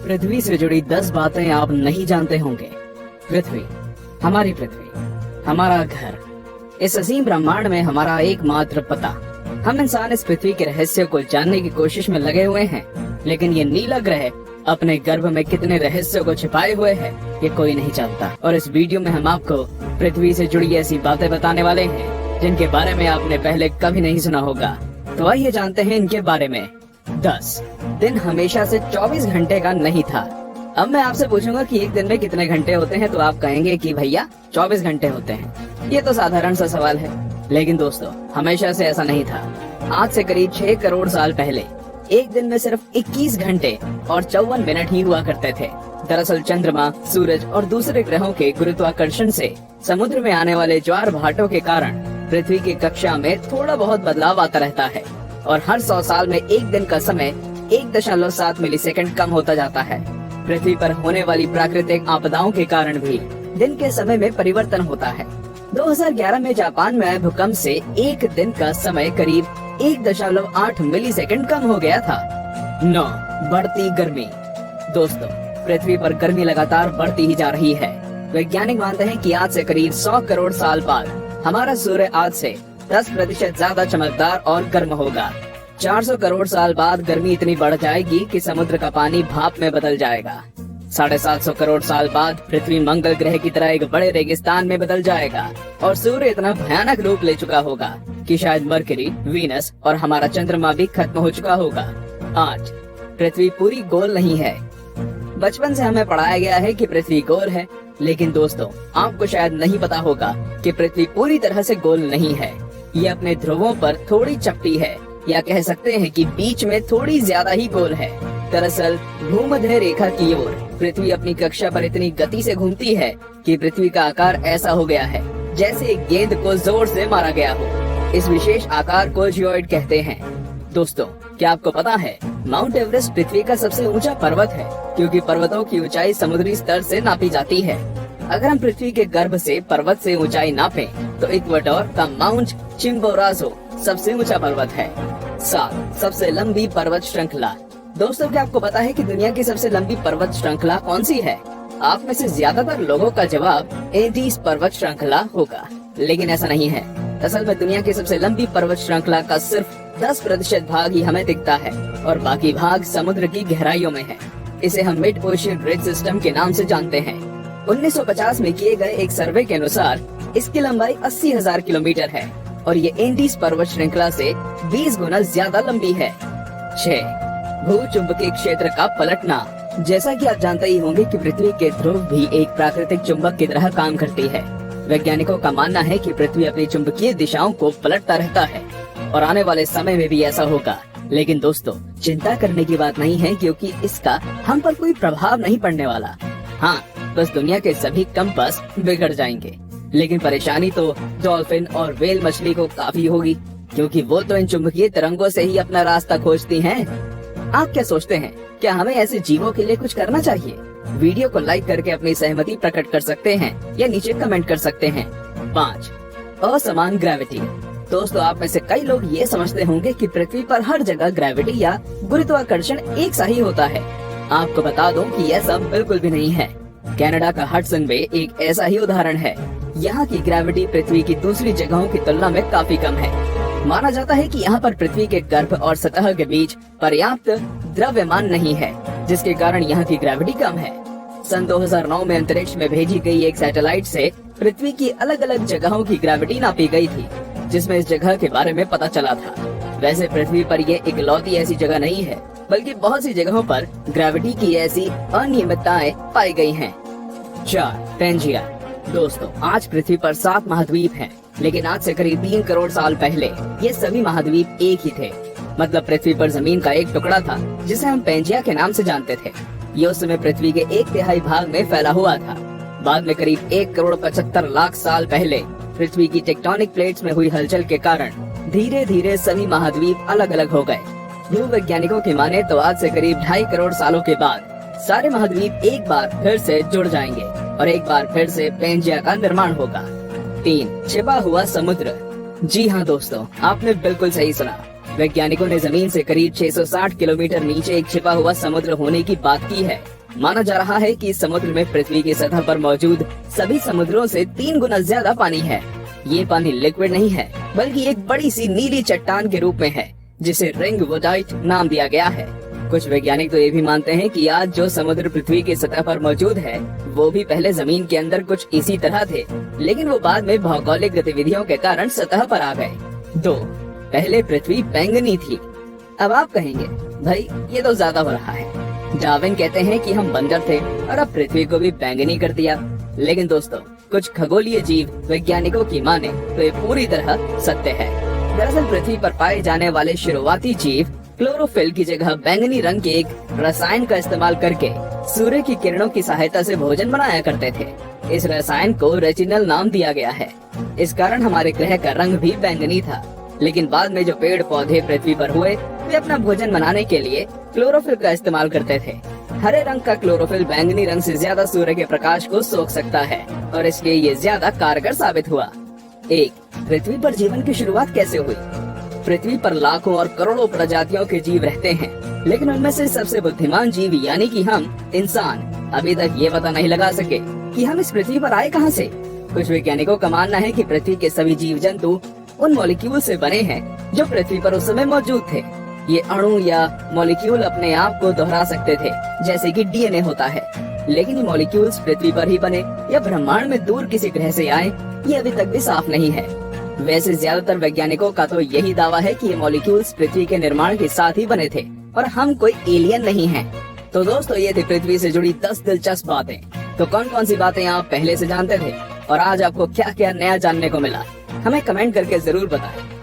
पृथ्वी से जुड़ी 10 बातें आप नहीं जानते होंगे। पृथ्वी, हमारी पृथ्वी, हमारा घर, इस असीम ब्रह्मांड में हमारा एकमात्र पता। हम इंसान इस पृथ्वी के रहस्य को जानने की कोशिश में लगे हुए हैं, लेकिन ये नीला ग्रह अपने गर्भ में कितने रहस्यों को छिपाए हुए है ये कोई नहीं जानता। और इस वीडियो में हम आपको पृथ्वी से जुड़ी ऐसी बातें बताने वाले हैं जिनके बारे में आपने पहले कभी नहीं सुना होगा। तो आइए जानते हैं इनके बारे में। 10 दिन हमेशा से 24 घंटे का नहीं था। अब मैं आपसे पूछूंगा कि एक दिन में कितने घंटे होते हैं, तो आप कहेंगे कि भैया 24 घंटे होते हैं। ये तो साधारण सा सवाल है, लेकिन दोस्तों हमेशा से ऐसा नहीं था। आज से करीब 6 करोड़ साल पहले एक दिन में सिर्फ 21 घंटे और 54 मिनट ही हुआ करते थे। दरअसल चंद्रमा, सूरज और दूसरे ग्रहों के गुरुत्वाकर्षण से समुद्र में आने वाले ज्वार भाटों के कारण पृथ्वी की कक्षा में थोड़ा बहुत बदलाव आता रहता है और हर 100 साल में एक दिन का समय 1.7 मिलीसेकंड कम होता जाता है। पृथ्वी पर होने वाली प्राकृतिक आपदाओं के कारण भी दिन के समय में परिवर्तन होता है। 2011 में जापान में आए भूकंप से एक दिन का समय करीब 1.8 मिलीसेकंड कम हो गया था। 9 बढ़ती गर्मी। दोस्तों पृथ्वी पर गर्मी लगातार बढ़ती ही जा रही है। वैज्ञानिक मानते हैं कि आज से करीब 100 करोड़ साल बाद हमारा सूर्य आज से 10% ज्यादा चमकदार और गर्म होगा। 400 करोड़ साल बाद गर्मी इतनी बढ़ जाएगी कि समुद्र का पानी भाप में बदल जाएगा। 750 करोड़ साल बाद पृथ्वी मंगल ग्रह की तरह एक बड़े रेगिस्तान में बदल जाएगा और सूर्य इतना भयानक रूप ले चुका होगा कि शायद मरकरी, वीनस और हमारा चंद्रमा भी खत्म हो चुका होगा। 8 पृथ्वी पूरी गोल नहीं है। बचपन से हमें पढ़ाया गया है कि पृथ्वी गोल है, लेकिन दोस्तों आपको शायद नहीं पता होगा कि पृथ्वी पूरी तरह से गोल नहीं है। ये अपने ध्रुवों पर थोड़ी चपटी है, या कह सकते हैं कि बीच में थोड़ी ज्यादा ही गोल है। दरअसल भूमध्य रेखा की ओर पृथ्वी अपनी कक्षा पर इतनी गति से घूमती है कि पृथ्वी का आकार ऐसा हो गया है जैसे एक गेंद को जोर से मारा गया हो। इस विशेष आकार को जियोइड कहते हैं। दोस्तों क्या आपको पता है माउंट एवरेस्ट पृथ्वी का सबसे ऊंचा पर्वत है, क्योंकि पर्वतों की ऊंचाई समुद्री स्तर से नापी जाती है। अगर हम पृथ्वी के गर्भ से पर्वत से ऊंचाई नापें, तो इक्वाडोर का माउंट चिम्बोराजो सबसे ऊंचा पर्वत है। 7 सबसे लंबी पर्वत श्रृंखला। दोस्तों क्या आपको पता है कि दुनिया की सबसे लंबी पर्वत श्रृंखला कौन सी है? आप में से ज्यादातर लोगों का जवाब एंडीज पर्वत श्रृंखला होगा, लेकिन ऐसा नहीं है। असल में दुनिया की सबसे लंबी पर्वत श्रृंखला का सिर्फ 10% भाग ही हमें दिखता है और बाकी भाग समुद्र की गहराइयों में है। इसे हम मिड ओशियन रिज सिस्टम के नाम से जानते हैं। 1950 में किए गए एक सर्वे के अनुसार इसकी लंबाई 80,000 किलोमीटर है और ये एंडीज पर्वत श्रृंखला से 20 गुना ज्यादा लंबी है। 6 भूचुंबकीय क्षेत्र का पलटना। जैसा कि आप जानते ही होंगे कि पृथ्वी के ध्रुव भी एक प्राकृतिक चुंबक की तरह काम करती है। वैज्ञानिकों का मानना है कि पृथ्वी अपनी चुंबकीय दिशाओं को पलटता रहता है और आने वाले समय में भी ऐसा होगा। लेकिन दोस्तों चिंता करने की बात नहीं है, क्योंकि इसका हम पर कोई प्रभाव नहीं पड़ने वाला। हाँ, बस दुनिया के सभी कंपास बिगड़ जाएंगे। लेकिन परेशानी तो डॉल्फिन और व्हेल मछली को काफी होगी, क्योंकि वो तो इन चुंबकीय तरंगों से ही अपना रास्ता खोजती हैं। आप क्या सोचते हैं, क्या हमें ऐसे जीवों के लिए कुछ करना चाहिए? वीडियो को लाइक करके अपनी सहमति प्रकट कर सकते हैं या नीचे कमेंट कर सकते हैं। 5 असमान ग्रेविटी। दोस्तों आप में से कई लोग ये समझते होंगे कि पृथ्वी पर हर जगह ग्रेविटी या गुरुत्वाकर्षण एक सा ही होता है। आपको बता दूं कि यह सब बिल्कुल भी नहीं है। कनाडा का हडसन बे एक ऐसा ही उदाहरण है। यहाँ की ग्रेविटी पृथ्वी की दूसरी जगहों की तुलना में काफी कम है। माना जाता है कि यहाँ पर पृथ्वी के गर्भ और सतह के बीच पर्याप्त द्रव्यमान नहीं है, जिसके कारण यहाँ की ग्रेविटी कम है। सन 2009 में अंतरिक्ष में भेजी गई एक सैटेलाइट से पृथ्वी की अलग अलग जगहों की ग्रेविटी नापी गई थी, जिसमें इस जगह के बारे में पता चला था। वैसे पृथ्वी पर ये इकलौती ऐसी जगह नहीं है, बल्कि बहुत सी जगहों पर ग्रेविटी की ऐसी अनियमितताएं पाई गई हैं। 4 पेंजिया। दोस्तों आज पृथ्वी पर 7 महाद्वीप हैं, लेकिन आज से करीब 3 करोड़ साल पहले ये सभी महाद्वीप एक ही थे। मतलब पृथ्वी पर जमीन का एक टुकड़ा था जिसे हम पेंजिया के नाम से जानते थे। ये उस समय पृथ्वी के 1/3 भाग में फैला हुआ था। बाद में करीब 1 करोड़ 75 लाख साल पहले पृथ्वी की टेक्टोनिक प्लेट्स में हुई हलचल के कारण धीरे धीरे सभी महाद्वीप अलग अलग हो गए। भूवैज्ञानिकों की माने तो आज से करीब 2.5 करोड़ सालों के बाद सारे महाद्वीप एक बार फिर से जुड़ जाएंगे और एक बार फिर से पेंजिया का निर्माण होगा। 3 छिपा हुआ समुद्र। जी हाँ दोस्तों, आपने बिल्कुल सही सुना। वैज्ञानिकों ने जमीन से करीब 660 किलोमीटर नीचे एक छिपा हुआ समुद्र होने की बात की है। माना जा रहा है कि इस समुद्र में पृथ्वी की सतह पर मौजूद सभी समुद्रों से 3 गुना ज्यादा पानी है। ये पानी लिक्विड नहीं है, बल्कि एक बड़ी सी नीली चट्टान के रूप में है, जिसे रिंग वोडाइट नाम दिया गया है। कुछ वैज्ञानिक तो ये भी मानते हैं कि आज जो समुद्र पृथ्वी की सतह पर मौजूद है, वो भी पहले जमीन के अंदर कुछ इसी तरह थे, लेकिन वो बाद में भौगोलिक गतिविधियों के कारण सतह पर आ गए। 2. पहले पृथ्वी बैंगनी थी। अब आप कहेंगे, भाई ये तो ज्यादा हो रहा है। डार्विन कहते हैं कि हम बंजर थे और अब पृथ्वी को भी बैंगनी कर दिया। लेकिन दोस्तों, कुछ खगोलीय जीव वैज्ञानिकों की माने तो ये पूरी तरह सत्य है। दरअसल पृथ्वी पर पाए जाने वाले शुरुआती जीव क्लोरोफिल की जगह बैंगनी रंग के एक रसायन का इस्तेमाल करके सूर्य की किरणों की सहायता से भोजन बनाया करते थे। इस रसायन को रेटिनल नाम दिया गया है। इस कारण हमारे ग्रह का रंग भी बैंगनी था। लेकिन बाद में जो पेड़ पौधे पृथ्वी पर हुए, वे अपना भोजन बनाने के लिए क्लोरोफिल का इस्तेमाल करते थे। हरे रंग का क्लोरोफिल बैंगनी रंग से ज्यादा सूर्य के प्रकाश को सोख सकता है और इसलिए ये ज्यादा कारगर साबित हुआ। 1. पृथ्वी पर जीवन की शुरुआत कैसे हुई? पृथ्वी पर लाखों और करोड़ों प्रजातियों के जीव रहते हैं, लेकिन उनमें से सबसे बुद्धिमान जीव यानी कि हम इंसान अभी तक ये पता नहीं लगा सके कि हम इस पृथ्वी पर आए कहां से। कुछ वैज्ञानिकों का मानना है कि पृथ्वी के सभी जीव जंतु उन मॉलिक्यूल से बने हैं जो पृथ्वी पर उस समय मौजूद थे। ये अणु या मॉलिक्यूल अपने आप को दोहरा सकते थे, जैसे कि डीएनए होता है। लेकिन ये मॉलिक्यूल्स पृथ्वी पर ही बने या ब्रह्मांड में दूर किसी ग्रह से आए, ये अभी तक भी साफ नहीं है। वैसे ज्यादातर वैज्ञानिकों का तो यही दावा है कि ये मॉलिक्यूल्स पृथ्वी के निर्माण के साथ ही बने थे और हम कोई एलियन नहीं हैं। तो दोस्तों, ये थी पृथ्वी से जुड़ी 10 दिलचस्प बातें। तो कौन कौन सी बातें आप पहले से जानते थे और आज आपको क्या क्या नया जानने को मिला, हमें कमेंट करके जरूर बताएं।